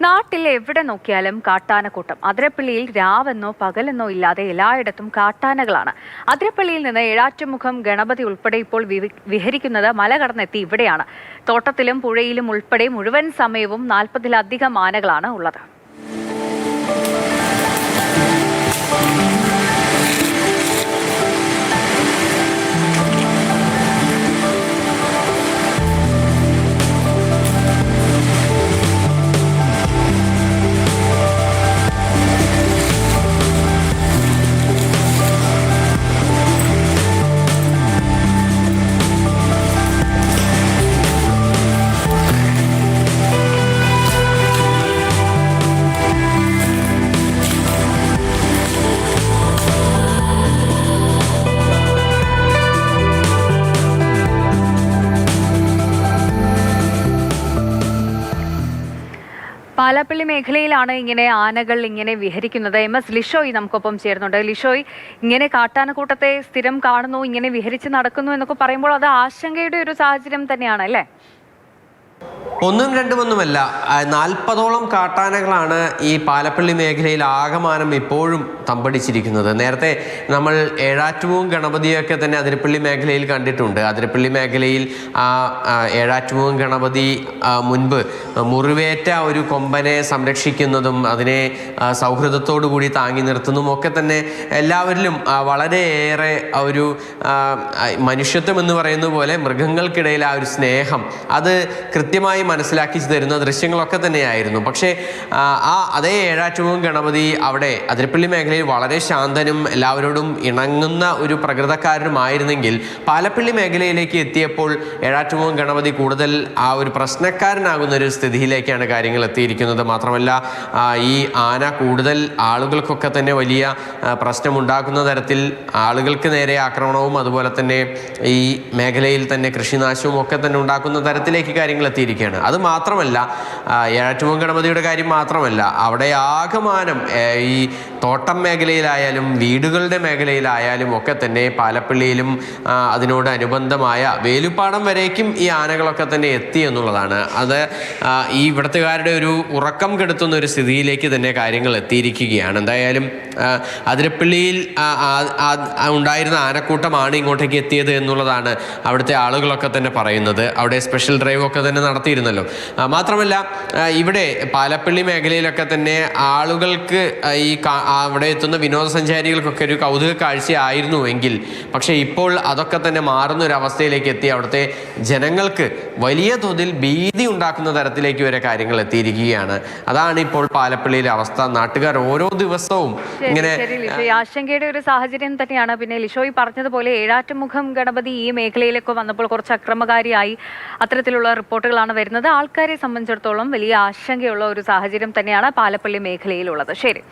നാട്ടിൽ എവിടെ നോക്കിയാലും കാട്ടാനക്കൂട്ടം. അതിരപ്പള്ളിയിൽ രാവെന്നോ പകലെന്നോ ഇല്ലാതെ എല്ലായിടത്തും കാട്ടാനകളാണ്. അതിരപ്പള്ളിയിൽ നിന്ന് ഏഴാറ്റുമുഖം ഗണപതി ഉൾപ്പെടെ ഇപ്പോൾ വിഹരിക്കുന്നത് മല കടന്നെത്തി ഇവിടെയാണ്. തോട്ടത്തിലും പുഴയിലും ഉൾപ്പെടെ മുഴുവൻ സമയവും 40-ലധികം ആനകളാണ് ഉള്ളത്. പാലാപ്പള്ളി മേഖലയിലാണ് ഇങ്ങനെ ആനകൾ ഇങ്ങനെ വിഹരിക്കുന്നത്. MS ലിഷോയ് നമുക്കൊപ്പം ചേരുന്നുണ്ട്. ലിഷോയ്, ഇങ്ങനെ കാട്ടാനക്കൂട്ടത്തെ സ്ഥിരം കാണുന്നു, ഇങ്ങനെ വിഹരിച്ച് നടക്കുന്നു എന്നൊക്കെ പറയുമ്പോൾ അത് ആശങ്കയുടെ ഒരു സാഹചര്യം തന്നെയാണ് അല്ലേ? ഒന്നും രണ്ടുമൊന്നുമല്ല, 40ഓളം കാട്ടാനകളാണ് ഈ പാലപ്പള്ളി മേഖലയിൽ ആകമാനം ഇപ്പോഴും തമ്പടിച്ചിരിക്കുന്നത്. നേരത്തെ നമ്മൾ ഏഴാറ്റുമുഖം ഗണപതിയൊക്കെ തന്നെ അതിരപ്പള്ളി മേഖലയിൽ കണ്ടിട്ടുണ്ട്. അതിരപ്പള്ളി മേഖലയിൽ ഏഴാറ്റുമുഖം ഗണപതി മുൻപ് മുറിവേറ്റ ഒരു കൊമ്പനെ സംരക്ഷിക്കുന്നതും അതിനെ സൗഹൃദത്തോടു കൂടി താങ്ങി നിർത്തുന്നതും ഒക്കെ തന്നെ എല്ലാവരിലും വളരെയേറെ ഒരു മനുഷ്യത്വം എന്ന് പറയുന്ന പോലെ മൃഗങ്ങൾക്കിടയിൽ ആ ഒരു സ്നേഹം അത് കൃത്യമായി മനസ്സിലാക്കി തരുന്ന ദൃശ്യങ്ങളൊക്കെ തന്നെയായിരുന്നു. പക്ഷേ അതേ ഏഴാറ്റുമുഖം ഗണപതി അവിടെ അതിരപ്പള്ളി മേഖലയിൽ വളരെ ശാന്തനും എല്ലാവരോടും ഇണങ്ങുന്ന ഒരു പ്രകൃതക്കാരനുമായിരുന്നെങ്കിൽ പാലപ്പള്ളി മേഖലയിലേക്ക് എത്തിയപ്പോൾ ഏഴാറ്റുമുഖം ഗണപതി കൂടുതൽ ആ ഒരു പ്രശ്നക്കാരനാകുന്ന ഒരു സ്ഥിതിയിലേക്കാണ് കാര്യങ്ങൾ എത്തിയിരിക്കുന്നത്. മാത്രമല്ല ഈ ആന കൂടുതൽ ആളുകൾക്കൊക്കെ തന്നെ വലിയ പ്രശ്നമുണ്ടാക്കുന്ന തരത്തിൽ ആളുകൾക്ക് നേരെ ആക്രമണവും അതുപോലെ തന്നെ ഈ മേഖലയിൽ തന്നെ കൃഷിനാശവും ഒക്കെ തന്നെ ഉണ്ടാക്കുന്ന തരത്തിലേക്ക് കാര്യങ്ങൾ എത്തിയിരിക്കുകയാണ്. അത് മാത്രമല്ല, ഏഴാറ്റുമുഖം ഗണപതിയുടെ കാര്യം മാത്രമല്ല, അവിടെ ആകമാനം ഈ തോട്ടം മേഖലയിലായാലും വീടുകളുടെ മേഖലയിലായാലും ഒക്കെ തന്നെ പാലപ്പള്ളിയിലും അതിനോട് അനുബന്ധമായ വേലുപ്പാടം വരേക്കും ഈ ആനകളൊക്കെ തന്നെ എത്തി എന്നുള്ളതാണ്. അത് ഈ ഇവിടത്തുകാരുടെ ഒരു ഉറക്കം കെടുത്തുന്ന ഒരു സ്ഥിതിയിലേക്ക് തന്നെ കാര്യങ്ങൾ എത്തിയിരിക്കുകയാണ്. എന്തായാലും അതിരപ്പള്ളിയിൽ ഉണ്ടായിരുന്ന ആനക്കൂട്ടമാണ് ഇങ്ങോട്ടേക്ക് എത്തിയത് എന്നുള്ളതാണ് അവിടുത്തെ ആളുകളൊക്കെ തന്നെ പറയുന്നത്. അവിടെ സ്പെഷ്യൽ ഡ്രൈവ് ഒക്കെ തന്നെ നടത്തിയിരുന്നല്ലോ. മാത്രമല്ല, ഇവിടെ പാലപ്പള്ളി മേഖലയിലൊക്കെ തന്നെ ആളുകൾക്ക് ഈ അവിടെ എത്തുന്ന വിനോദസഞ്ചാരികൾക്കൊക്കെ ഒരു കൗതുക കാഴ്ചയായിരുന്നു എങ്കിൽ പക്ഷേ ഇപ്പോൾ അതൊക്കെ തന്നെ മാറുന്ന ഒരു അവസ്ഥയിലേക്ക് എത്തി. അവിടുത്തെ ജനങ്ങൾക്ക് വലിയ തോതിൽ ഭീതി ഉണ്ടാക്കുന്ന തരത്തിലേക്ക് വരെ കാര്യങ്ങൾ എത്തിയിരിക്കുകയാണ്. അതാണ് ഇപ്പോൾ പാലപ്പള്ളിയിലെ അവസ്ഥ. നാട്ടുകാർ ഓരോ ദിവസവും ഇങ്ങനെ ആശങ്കയുടെ ഒരു സാഹചര്യം തന്നെയാണ്. പിന്നെ ലിഷോയ് പറഞ്ഞതുപോലെ ഏഴാറ്റുമുഖം ഗണപതി ഈ മേഖലയിലൊക്കെ വന്നപ്പോൾ കുറച്ച് അക്രമകാരിയായി അത്തരത്തിലുള്ള റിപ്പോർട്ടുകളാണ് വരുന്നത്. ആൾക്കാരെ സംബന്ധിച്ചിടത്തോളം വലിയ ആശങ്കയുള്ള ഒരു സാഹചര്യം തന്നെയാണ് പാലപ്പള്ളി മേഖലയിലുള്ളത്. ശരി.